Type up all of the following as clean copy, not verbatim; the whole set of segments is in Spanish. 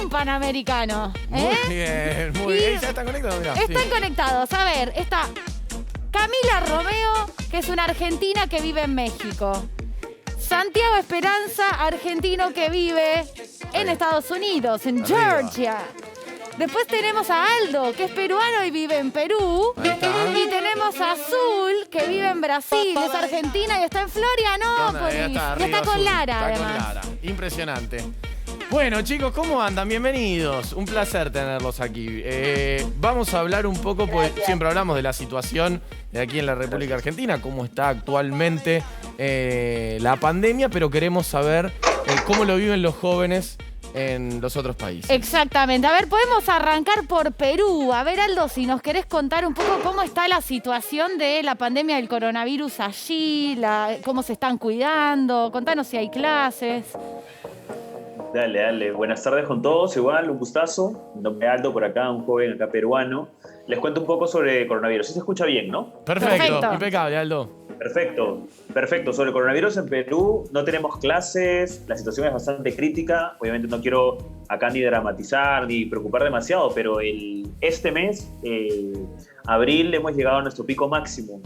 un panamericano. Muy bien, muy bien. ¿Ya están conectados? Mirá, Están conectados. A ver, está Camila Romeo, que es una argentina que vive en México. Santiago Esperanza, argentino que vive en Estados Unidos, en Georgia. Después tenemos a Aldo, que es peruano y vive en Perú. Y tenemos a Azul, que vive en Brasil, es argentina y está en Florianópolis. Ya Y está con Lara, está además. con Lara. Impresionante. Bueno, chicos, ¿cómo andan? Bienvenidos. Un placer tenerlos aquí. Vamos a hablar un poco, pues siempre hablamos de la situación de aquí en la República Argentina, cómo está actualmente la pandemia, pero queremos saber cómo lo viven los jóvenes en los otros países. Exactamente. A ver, podemos arrancar por Perú. A ver, Aldo, si nos querés contar un poco cómo está la situación de la pandemia del coronavirus allí, cómo se están cuidando. Contanos si hay clases. Dale. Buenas tardes con todos. Igual, un gustazo. Mi nombre es Aldo, por acá, un joven acá peruano. Les cuento un poco sobre coronavirus. ¿Sí se escucha bien, no? Perfecto. Impecable, Aldo. Perfecto. Sobre el coronavirus en Perú no tenemos clases, la situación es bastante crítica. Obviamente no quiero acá ni dramatizar ni preocupar demasiado, pero este mes, abril, hemos llegado a nuestro pico máximo.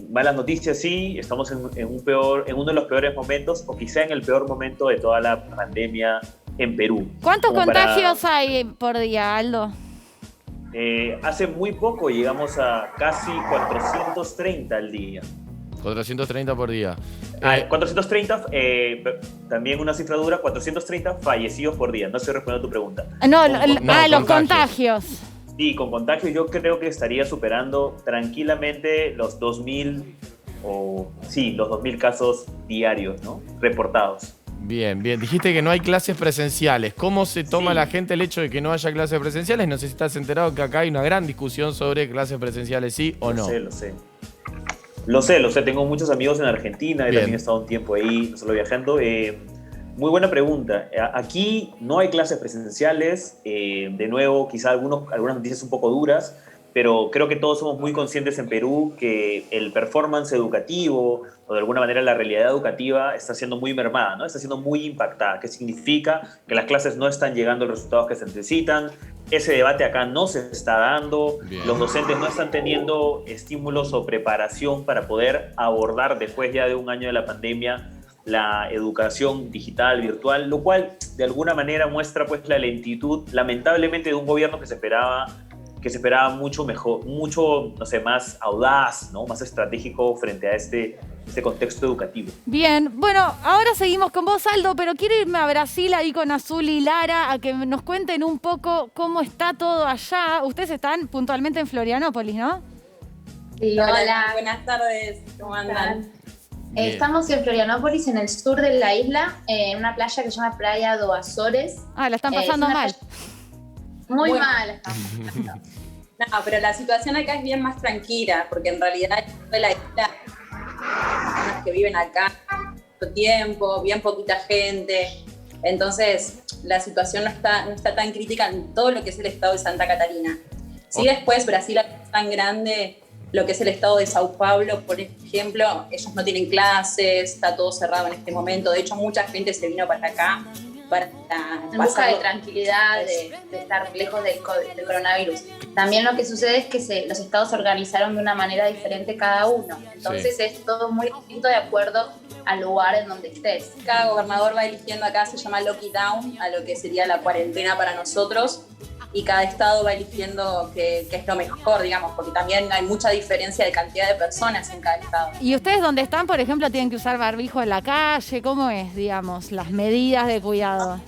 Malas noticias, sí, estamos en uno de los peores momentos, o quizá en el peor momento de toda la pandemia en Perú. ¿Cuántos contagios hay por día, Aldo? Hace muy poco llegamos a casi 430 al día. 430 por día. 430, también una cifra dura, 430 fallecidos por día. No estoy respondiendo a tu pregunta. Los contagios. Sí, con contagios yo creo que estaría superando tranquilamente los 2.000 los 2.000 casos diarios, ¿no? Reportados. Bien. Dijiste que no hay clases presenciales. ¿Cómo se toma la gente el hecho de que no haya clases presenciales? No sé si estás enterado que acá hay una gran discusión sobre clases presenciales, sí o no. Lo sé. Tengo muchos amigos en Argentina. También he estado un tiempo ahí, no solo viajando. Muy buena pregunta. Aquí no hay clases presenciales. De nuevo, quizá algunas noticias un poco duras, pero creo que todos somos muy conscientes en Perú que el performance educativo o de alguna manera la realidad educativa está siendo muy mermada, ¿no? Está siendo muy impactada, que significa que las clases no están llegando a los resultados que se necesitan. Ese debate acá no se está dando. Bien. Los docentes no están teniendo estímulos o preparación para poder abordar después ya de un año de la pandemia la educación digital, virtual, lo cual de alguna manera muestra pues la lentitud, lamentablemente, de un gobierno que se esperaba mucho mejor, mucho, no sé, más audaz, ¿no? Más estratégico frente a este contexto educativo. Bien, bueno, ahora seguimos con vos, Aldo, pero quiero irme a Brasil ahí con Azul y Lara a que nos cuenten un poco cómo está todo allá. Ustedes están puntualmente en Florianópolis, ¿no? Sí, hola. Buenas tardes, ¿cómo andan? Estamos en Florianópolis, en el sur de la isla, en una playa que se llama Playa do Azores. La están pasando mal. Muy mal. No, pero la situación acá es bien más tranquila, porque en realidad toda la isla, personas que viven acá mucho tiempo, bien poquita gente, entonces la situación no está tan crítica en todo lo que es el estado de Santa Catarina. Sí, después Brasil es tan grande, lo que es el estado de Sao Paulo, por ejemplo, ellos no tienen clases, está todo cerrado en este momento, de hecho mucha gente se vino para acá en busca de tranquilidad, de estar lejos del coronavirus. También lo que sucede es que los estados se organizaron de una manera diferente cada uno, entonces es todo muy distinto de acuerdo al lugar en donde estés. Cada gobernador va eligiendo, acá se llama lockdown, a lo que sería la cuarentena para nosotros, y cada estado va eligiendo qué es lo mejor, digamos, porque también hay mucha diferencia de cantidad de personas en cada estado. ¿Y ustedes donde están, por ejemplo, tienen que usar barbijo en la calle? ¿Cómo es, digamos, las medidas de cuidado?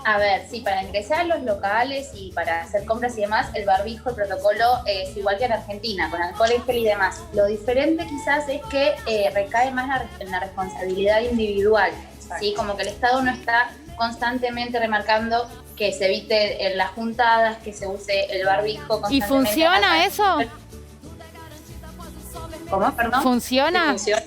A ver, sí, para ingresar a los locales y para hacer compras y demás, el barbijo, el protocolo es igual que en Argentina, con alcohol en gel y demás. Lo diferente quizás es que recae más en la responsabilidad individual, ¿sí? Como que el Estado no está constantemente remarcando que se evite en las juntadas, que se use el barbijo constantemente. ¿Y funciona eso? ¿Cómo? Perdón. ¿Funciona? ¿Funciona?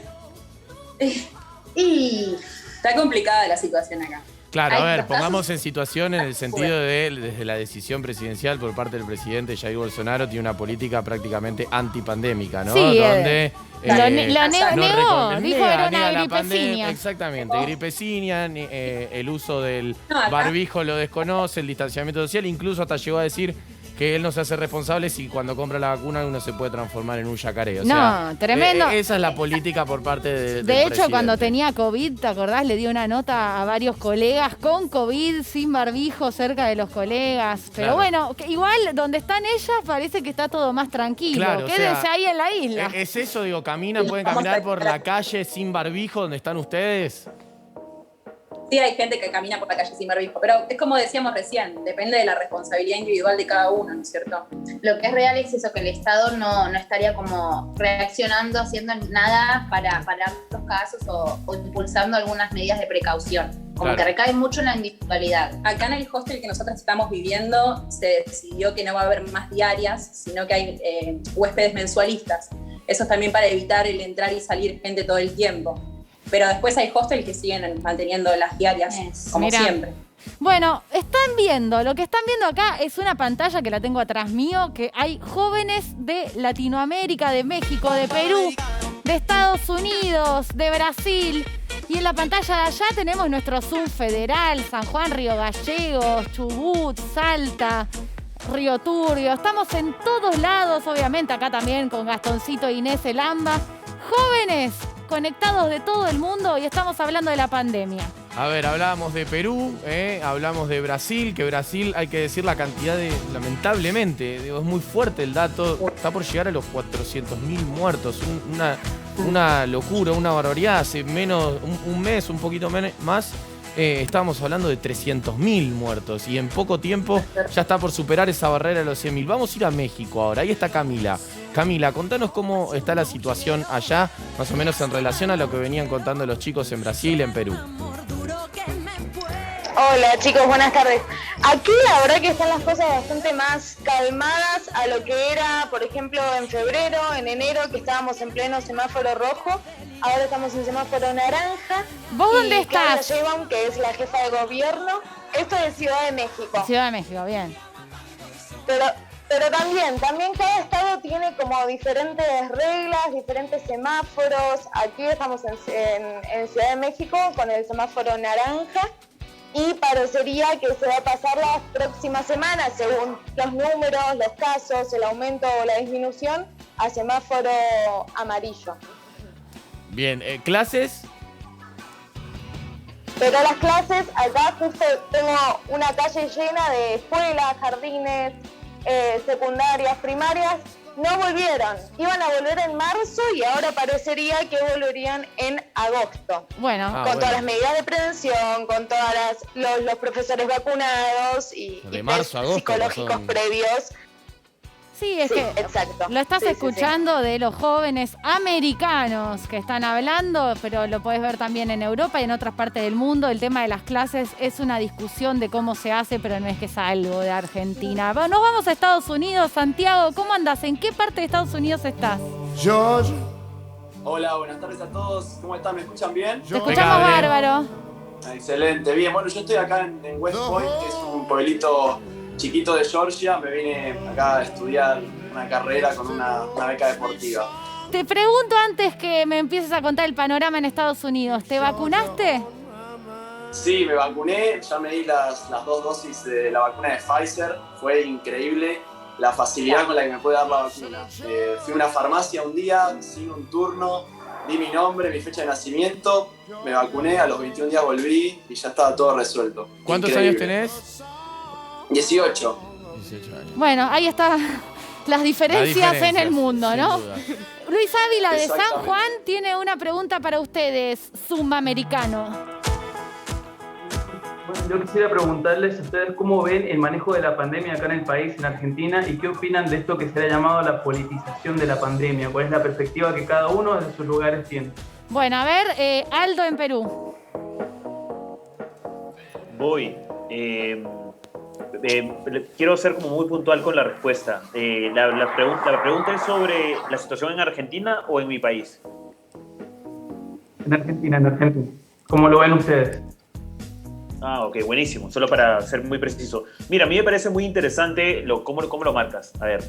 Y está complicada la situación acá. Claro, a Hay ver, casos- pongamos en situación en el sentido de, desde la decisión presidencial por parte del presidente Jair Bolsonaro, tiene una política prácticamente antipandémica, ¿no? Sí, Donde negó, dijo era una la gripeciña. Exactamente, gripeciña, el uso del No, acá- barbijo lo desconoce, el distanciamiento social, incluso hasta llegó a decir que él no se hace responsable si cuando compra la vacuna uno se puede transformar en un yacaré. O sea, No, tremendo. Esa es la política por parte del De hecho, presidente. cuando tenía COVID, ¿te acordás? Le dio una nota a varios colegas con COVID, sin barbijo, cerca de los colegas. Pero Claro. bueno, que igual donde están ellas parece que está todo más tranquilo. Claro, o Quédense sea, ahí en la isla. ¿Es eso? Digo, pueden caminar por la calle sin barbijo donde están ustedes? Sí, hay gente que camina por la calle sin barbijo, pero es como decíamos recién, depende de la responsabilidad individual de cada uno, ¿no es cierto? Lo que es real es eso, que el Estado no estaría como reaccionando, haciendo nada para parar los casos o impulsando algunas medidas de precaución. Como Claro. que recae mucho en la individualidad. Acá en el hostel que nosotros estamos viviendo se decidió que no va a haber más diarias, sino que hay huéspedes mensualistas. Eso es también para evitar el entrar y salir gente todo el tiempo. Pero después hay hostels que siguen manteniendo las diarias, como Mirá. siempre. Bueno, lo que están viendo acá es una pantalla que la tengo atrás mío, que hay jóvenes de Latinoamérica, de México, de Perú, de Estados Unidos, de Brasil. Y en la pantalla de allá tenemos nuestro Zoom federal, San Juan, Río Gallegos, Chubut, Salta, Río Turbio. Estamos en todos lados, obviamente, acá también con Gastoncito e Inés Elamba. Jóvenes conectados de todo el mundo y estamos hablando de la pandemia. A ver, hablábamos de Perú, hablamos de Brasil, que Brasil, hay que decir la cantidad de, lamentablemente, digo, es muy fuerte el dato, está por llegar a los 400.000 muertos, una locura, una barbaridad. Hace menos, un mes, un poquito más, estábamos hablando de 300.000 muertos y en poco tiempo ya está por superar esa barrera de los 100.000. Vamos a ir a México ahora, ahí está Camila. Camila, contanos cómo está la situación allá, más o menos en relación a lo que venían contando los chicos en Brasil, en Perú. Hola chicos, buenas tardes. Aquí la verdad que están las cosas bastante más calmadas a lo que era, por ejemplo, en febrero, en enero, que estábamos en pleno semáforo rojo. Ahora estamos en semáforo naranja. ¿Vos dónde y Claudia estás? Sheinbaum, que es la jefa de gobierno. Esto es Ciudad de México. Ciudad de México, bien. Pero también cada estado tiene como diferentes reglas, diferentes semáforos. Aquí estamos en Ciudad de México con el semáforo naranja y parecería que se va a pasar las próximas semanas, según los números, los casos, el aumento o la disminución, a semáforo amarillo. Bien, ¿clases? Pero las clases, acá justo tengo una calle llena de escuelas, jardines, secundarias, primarias, no volvieron. Iban a volver en marzo y ahora parecería que volverían en agosto. Bueno, Con todas las medidas de prevención, con todos los profesores vacunados y De test marzo a agosto, psicológicos son- previos. sí, es Sí, que exacto. lo estás Sí, sí, escuchando de los jóvenes americanos que están hablando, pero lo podés ver también en Europa y en otras partes del mundo. El tema de las clases es una discusión de cómo se hace, pero no es que es algo de Argentina. Bueno, nos vamos a Estados Unidos. Santiago, ¿cómo andás? ¿En qué parte de Estados Unidos estás? Hola, buenas tardes a todos. ¿Cómo están? ¿Me escuchan bien? Te escuchamos Impecable. bárbaro. Excelente, bien. Bueno, yo estoy acá en West Point, que es un pueblito chiquito de Georgia. Me vine acá a estudiar una carrera con una beca deportiva. Te pregunto antes que me empieces a contar el panorama en Estados Unidos. ¿Te vacunaste? Sí, me vacuné, ya me di las 2 dosis de la vacuna de Pfizer. Fue increíble la facilidad con la que me puede dar la vacuna. Fui a una farmacia un día, sin un turno, di mi nombre, mi fecha de nacimiento, me vacuné, a los 21 días volví y ya estaba todo resuelto. ¿Cuántos Increíble. años tenés? 18. 18 años. Bueno, ahí está las diferencias en el mundo, sin ¿no? duda. Luis Ávila de San Exactamente. Juan tiene una pregunta para ustedes, sumamericano. Bueno, yo quisiera preguntarles a ustedes cómo ven el manejo de la pandemia acá en el país, en Argentina, y qué opinan de esto que se le ha llamado la politización de la pandemia. ¿Cuál es la perspectiva que cada uno desde sus lugares tiene? Bueno, a ver, Aldo en Perú. Voy. Quiero ser como muy puntual con la respuesta. La pregunta es sobre la situación en Argentina o en mi país. En Argentina. ¿Cómo lo ven ustedes? Ok, buenísimo. Solo para ser muy preciso. Mira, a mí me parece muy interesante cómo lo marcas. A ver,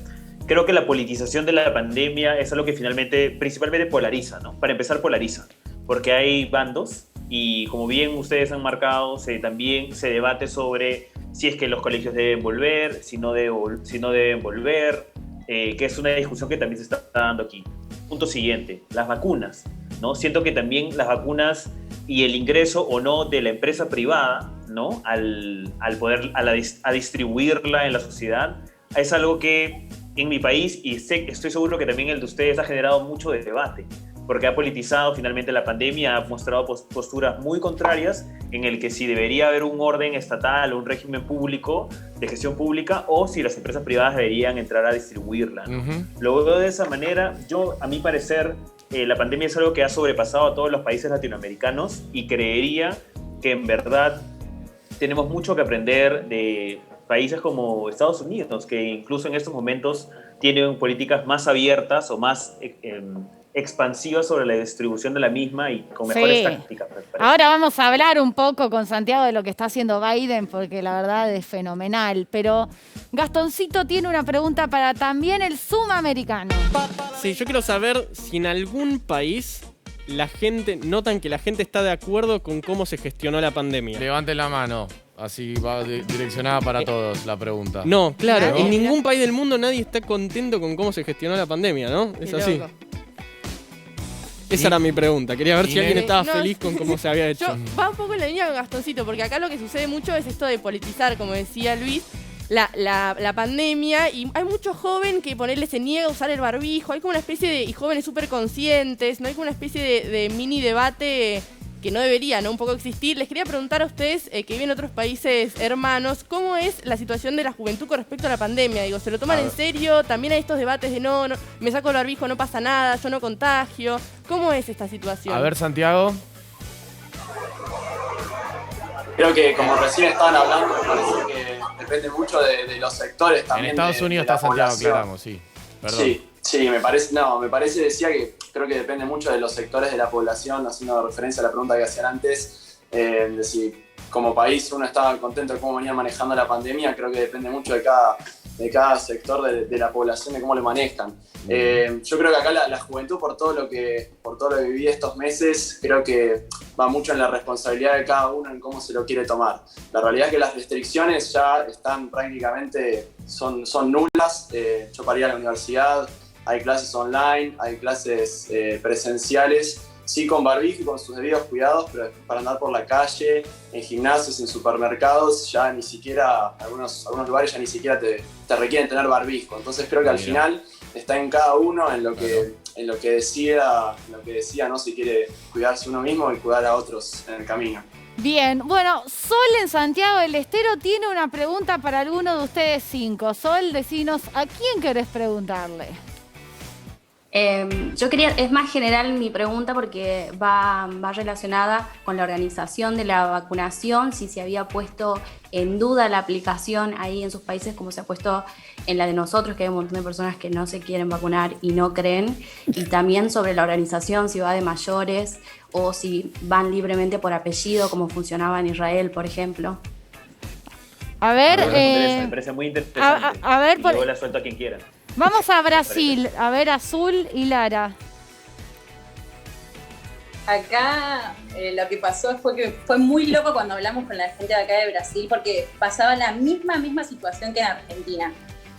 creo que la politización de la pandemia es algo que finalmente, principalmente polariza, ¿no? Para empezar, polariza, porque hay bandos y como bien ustedes han marcado, también se debate sobre si es que los colegios deben volver, si no deben volver, que es una discusión que también se está dando aquí. Punto siguiente, las vacunas, ¿no? Siento que también las vacunas y el ingreso o no de la empresa privada, ¿no? Al poder, a distribuirla en la sociedad, es algo que en mi país, y estoy seguro que también el de ustedes, ha generado mucho debate, porque ha politizado finalmente la pandemia, ha mostrado posturas muy contrarias en el que si debería haber un orden estatal o un régimen público de gestión pública o si las empresas privadas deberían entrar a distribuirla, ¿no? Lo veo de esa manera. A mi parecer, la pandemia es algo que ha sobrepasado a todos los países latinoamericanos y creería que en verdad tenemos mucho que aprender de países como Estados Unidos, que incluso en estos momentos tienen políticas más abiertas o más expansivas sobre la distribución de la misma y con mejores tácticas. Ahora vamos a hablar un poco con Santiago de lo que está haciendo Biden, porque la verdad es fenomenal. Pero Gastoncito tiene una pregunta para también el sudamericano. Sí, yo quiero saber si en algún país notan que la gente está de acuerdo con cómo se gestionó la pandemia. Levanten la mano. Así va direccionada para todos la pregunta. No, claro, ¿No? en ningún país del mundo nadie está contento con cómo se gestionó la pandemia, ¿no? Es así. Esa era mi pregunta. Quería ver si alguien estaba feliz con cómo se había hecho. Va un poco en la línea con Gastoncito, porque acá lo que sucede mucho es esto de politizar, como decía Luis, la pandemia, y hay mucho joven que se niega a usar el barbijo, hay como una especie de, y jóvenes súper conscientes, no hay como una especie de mini debate que no debería, ¿no? Un poco existir. Les quería preguntar a ustedes, que viven en otros países hermanos, ¿cómo es la situación de la juventud con respecto a la pandemia? Digo, ¿se lo toman en serio? También hay estos debates de no, me saco el barbijo, no pasa nada, yo no contagio. ¿Cómo es esta situación? A ver, Santiago. Creo que como recién estaban hablando, me parece que depende mucho de los sectores también. En Estados Unidos está Santiago, aclaramos, sí. Perdón. Sí, me parece, decía que creo que depende mucho de los sectores de la población, haciendo referencia a la pregunta que hacían antes, de si como país uno estaba contento de cómo venían manejando la pandemia. Creo que depende mucho de cada sector de la población, de cómo lo manejan. Yo creo que acá la juventud, por todo lo que viví estos meses, creo que va mucho en la responsabilidad de cada uno en cómo se lo quiere tomar. La realidad es que las restricciones ya están prácticamente, son nulas. Yo para ir a la universidad, hay clases online, hay clases presenciales, sí con barbijo y con sus debidos cuidados, pero para andar por la calle, en gimnasios, en supermercados, ya ni siquiera, algunos lugares ya ni siquiera te requieren tener barbijo. Entonces creo que al final está en cada uno en lo que decida, ¿no? Si quiere cuidarse uno mismo y cuidar a otros en el camino. Bien, bueno, Sol en Santiago del Estero tiene una pregunta para alguno de ustedes 5. Sol, decinos, ¿a quién querés preguntarle? Yo quería, es más general mi pregunta porque va relacionada con la organización de la vacunación, si se había puesto en duda la aplicación ahí en sus países como se ha puesto en la de nosotros, que hay un montón de personas que no se quieren vacunar y no creen, y también sobre la organización, si va de mayores o si van libremente por apellido, como funcionaba en Israel, por ejemplo. A ver, me parece muy interesante. A ver, luego la suelto a quien quiera. Vamos a Brasil, a ver, Azul y Lara. Acá lo que pasó fue que fue muy loco cuando hablamos con la gente de acá de Brasil, porque pasaba la misma situación que en Argentina.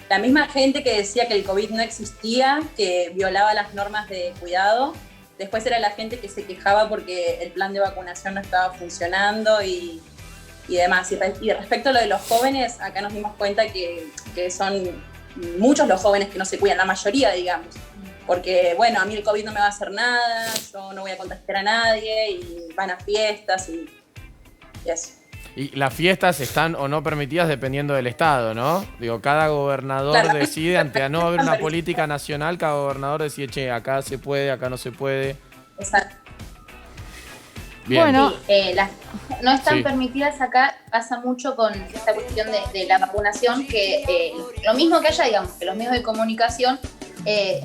La misma gente que decía que el COVID no existía, que violaba las normas de cuidado. Después era la gente que se quejaba porque el plan de vacunación no estaba funcionando y demás. Y respecto a lo de los jóvenes, acá nos dimos cuenta que son muchos los jóvenes que no se cuidan, la mayoría, digamos. Porque, bueno, a mí el COVID no me va a hacer nada, yo no voy a contagiar a nadie, y van a fiestas y eso. Y las fiestas están o no permitidas dependiendo del estado, ¿no? Digo, cada gobernador decide, ante a no haber una política nacional, cada gobernador decide, che, acá se puede, acá no se puede. Exacto. Bien. Bueno, Sí, no están Sí. permitidas acá, pasa mucho con esta cuestión de la vacunación, que lo mismo que haya, digamos, que los medios de comunicación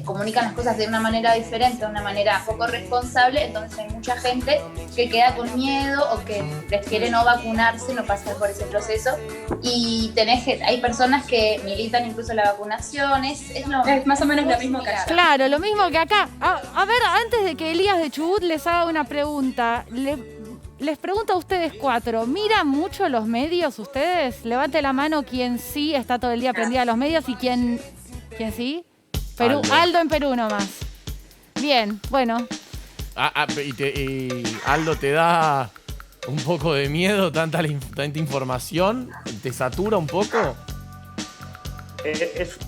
comunican las cosas de una manera diferente, de una manera poco responsable, entonces hay mucha gente que queda con miedo o que prefiere no vacunarse, no pasar por ese proceso, y hay personas que militan incluso la vacunación, es más o menos lo mismo que allá. Claro, lo mismo que acá. A ver, antes de que Elías de Chubut les haga una pregunta, les pregunto a ustedes 4, ¿miran mucho los medios ustedes? Levante la mano quien sí está todo el día prendida a los medios y quién sí. Perú, Aldo en Perú nomás. Bien, bueno. Y Aldo, ¿te da un poco de miedo tanta información? ¿Te satura un poco?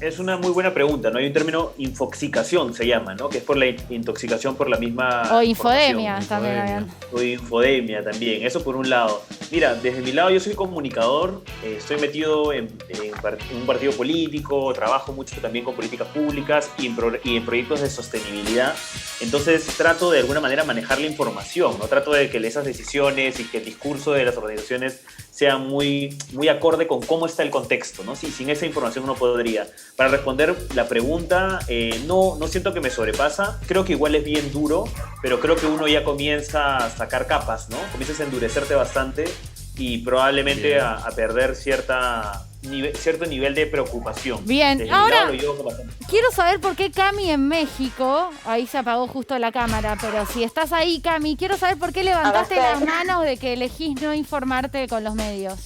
Es una muy buena pregunta, ¿no? Hay un término infoxicación, se llama, ¿no? Que es por la intoxicación por la misma... O infodemia también. O infodemia también, eso por un lado. Mira, desde mi lado yo soy comunicador, estoy metido en un partido político, trabajo mucho también con políticas públicas y en proyectos de sostenibilidad. Entonces trato de alguna manera manejar la información, ¿no? Trato de que esas decisiones y que el discurso de las organizaciones sea muy, muy acorde con cómo está el contexto, ¿no? Sin esa información uno podría. Para responder la pregunta, no siento que me sobrepasa. Creo que igual es bien duro, pero creo que uno ya comienza a sacar capas, ¿no? Comienzas a endurecerte bastante y probablemente a perder cierto nivel de preocupación. Bien, ahora quiero saber por qué Cami en México, ahí se apagó justo la cámara, pero si estás ahí, Cami, quiero saber por qué levantaste las manos de que elegís no informarte con los medios.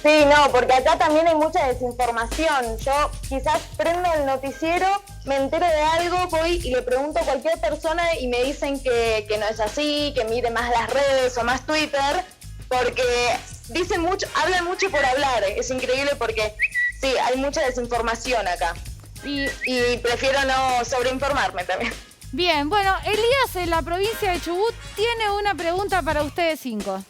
Sí, no, porque acá también hay mucha desinformación. Yo quizás prendo el noticiero, me entero de algo, voy y le pregunto a cualquier persona y me dicen que no es así, que mire más las redes o más Twitter, porque dicen mucho, hablan mucho por hablar. Es increíble porque sí, hay mucha desinformación acá. Y prefiero no sobreinformarme también. Bien, bueno, Elías en la provincia de Chubut tiene una pregunta para ustedes 5.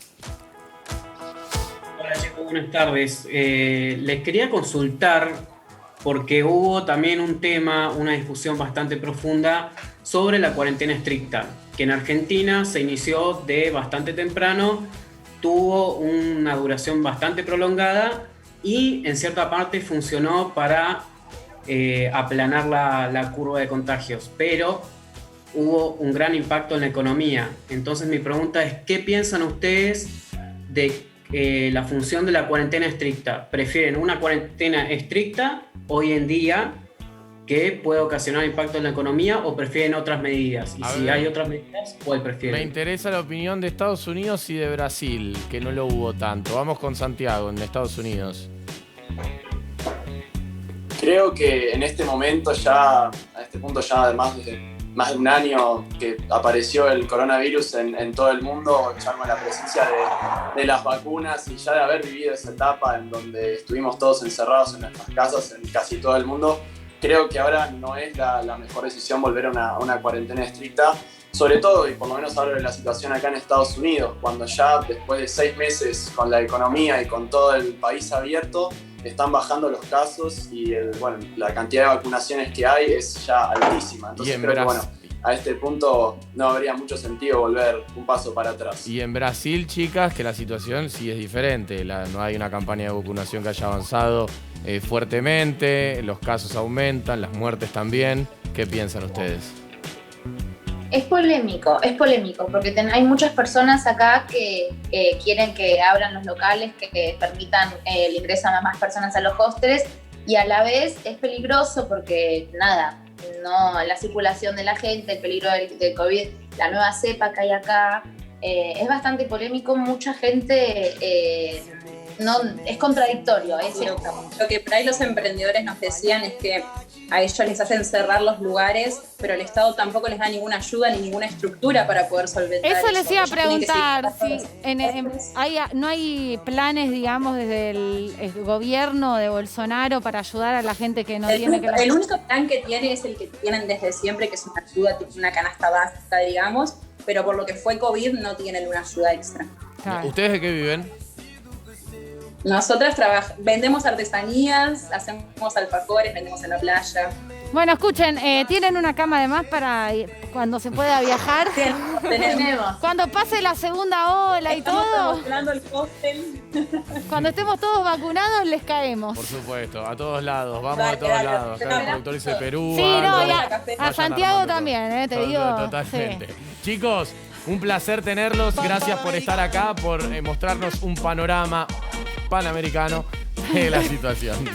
Hola chicos, buenas tardes. Les quería consultar porque hubo también una discusión bastante profunda sobre la cuarentena estricta, que en Argentina se inició de bastante temprano, tuvo una duración bastante prolongada y en cierta parte funcionó para aplanar la curva de contagios, pero hubo un gran impacto en la economía. Entonces mi pregunta es, ¿qué piensan ustedes de la función de la cuarentena estricta? ¿Prefieren una cuarentena estricta hoy en día que puede ocasionar impacto en la economía o prefieren otras medidas? Y si hay otras medidas, ¿cuál prefieren? Me interesa la opinión de Estados Unidos y de Brasil, que no lo hubo tanto. Vamos con Santiago, en Estados Unidos. Creo que en este momento a este punto ya además de más de un año que apareció el coronavirus en todo el mundo, ya con la presencia de las vacunas y ya de haber vivido esa etapa en donde estuvimos todos encerrados en nuestras casas en casi todo el mundo, creo que ahora no es la mejor decisión volver a una cuarentena estricta, sobre todo, y por lo menos hablo de la situación acá en Estados Unidos, cuando ya después de 6 meses con la economía y con todo el país abierto, están bajando los casos y la cantidad de vacunaciones que hay es ya altísima. Entonces creo que a este punto no habría mucho sentido volver un paso para atrás. Y en Brasil, chicas, que la situación sí es diferente. No hay una campaña de vacunación que haya avanzado fuertemente, los casos aumentan, las muertes también. ¿Qué piensan ustedes? Es polémico, porque hay muchas personas acá que quieren que abran los locales, que permitan el ingreso a más personas a los hostels, y a la vez es peligroso porque la circulación de la gente, el peligro del COVID, la nueva cepa que hay acá, es bastante polémico, mucha gente es contradictorio, es cierto. Lo que por ahí los emprendedores nos decían es que a ellos les hacen cerrar los lugares, pero el Estado tampoco les da ninguna ayuda ni ninguna estructura para poder solventar eso. Eso les iba a preguntar, ¿no hay planes, digamos, desde el gobierno de Bolsonaro para ayudar a la gente que no tiene que... El único plan que tiene es el que tienen desde siempre, que es una ayuda, una canasta básica, digamos, pero por lo que fue COVID no tienen una ayuda extra. Claro. ¿Ustedes de qué viven? Nosotras vendemos artesanías, hacemos alfajores, vendemos en la playa. Bueno, escuchen, ¿tienen una cama de más para cuando se pueda viajar? Tenemos. Cuando pase la segunda ola y todo. Estamos el hostel. Cuando estemos todos vacunados, les caemos. Por supuesto, a todos lados, vamos Dale, a todos dale, lados. Acá el productor dice Perú. Sí, no, Álvaro. y Café. a Vayan Santiago armando también, todo. te digo. Totalmente. Sí. Chicos, un placer tenerlos. Gracias por estar acá, por mostrarnos un panorama panamericano de la situación. Sí.